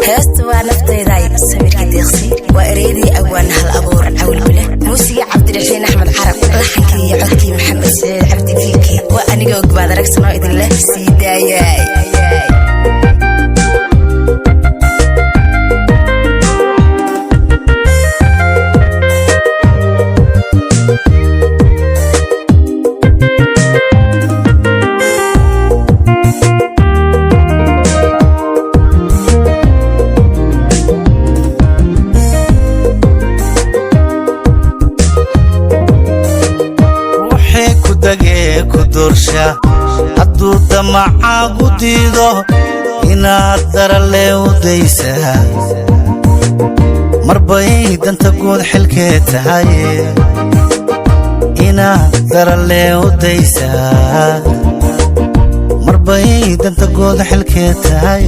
هستوى نفتي ذاي سمير كديخسي وإريدي أوان هالأبور عول بله موسيقى عبد الرحيم أحمد عرب لحنكي عدكي محمد سعيد عبد فيكي وأنا جوك بعد ركسنا إذن الله سيداياي hadduu damacaagu diido inaad daralle u daysaa marbay danta guud xilkee tahay inaad daralle u daysaa marbay danta guud xilkee tahay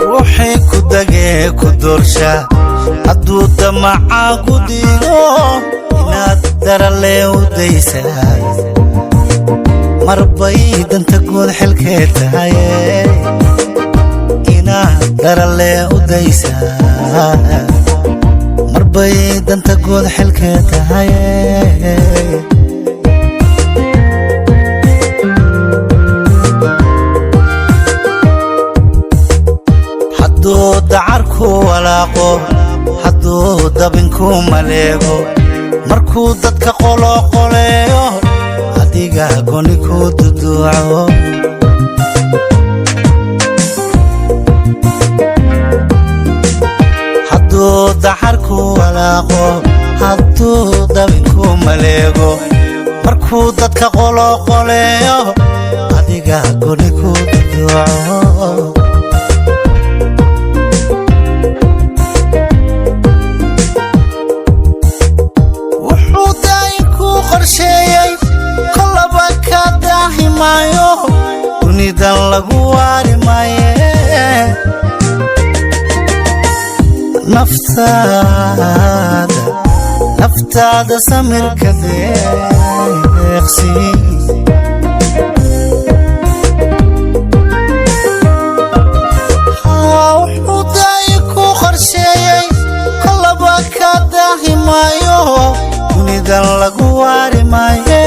ruuxii ku dagee ku doorsha hadduu damacaagu diido inaad daralle u daysaa marbay danta guud xilkee tahay inaad daralle u daysaa marbay danta guud xilkee tahay hadduu dacarku walaaqo hadduu dabinku maleego markuu dadka qoloqoleeyo adiga goni ku duduuco hadduu dacarku walaaqo hadduu dabinku maleego markuu dadka qoloqoleeyo adiga goni ku duduuco dunidan lagu waari maaye naftaada samirka deeqsi wuxuu daay ku qorsheeyey kolaba ka daahi maayo dunidan lagu waari maaye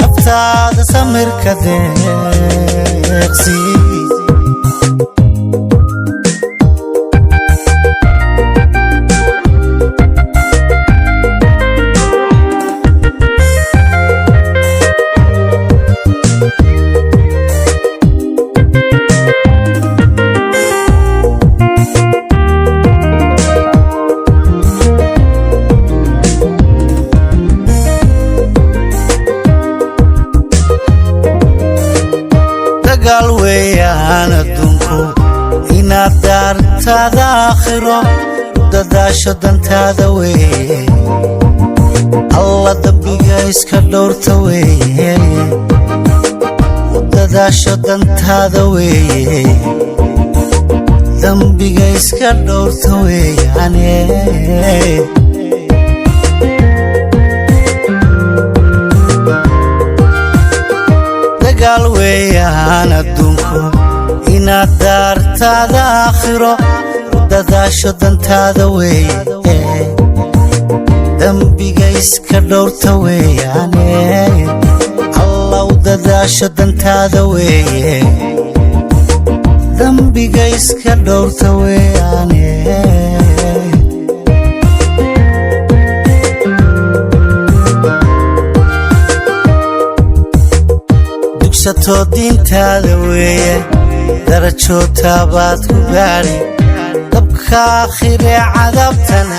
naftaada samirka deeqsi galweeyaan adduunku inaad daartaada aakhiro dadaasho dantaada weeye alla dambiga iska dhowrta weeye dadaasho dantaada weeye dambiga iska dhowrta weeyaane galweeyaan adduunku inaad daartaada aakhiro dadaasho dantaada weeye dambiga iska dhowrta weeyaane allaw dadaasho dantaada weeye dambiga iska dhowrta weeyaane dugsato diintaada weeye darajo taabaad ku gaadhi dabka aakhire cadaabtana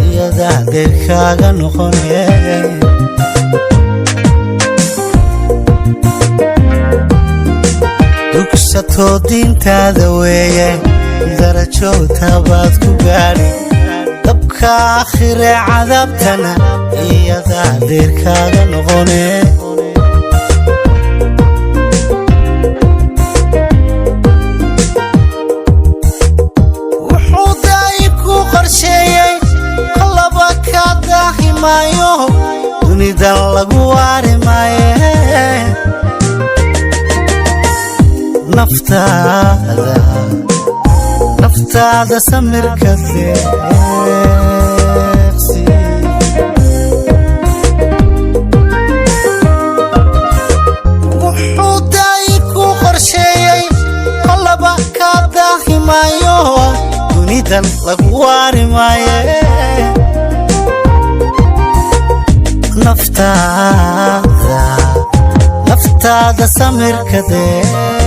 iyadaa deyrkaaga noqone dugsato diintaada weeye darajo taabaad ku gaadhi dabka aakhire cadaabtana iyadaa deyrkaaga noqone dunidan lagu waari maaye naftaada samirka deeqsi wuxuu daay ku qorsheeyey kolaba ka daahimayo dunidan lagu waari maaye naftaada samirka deeqsi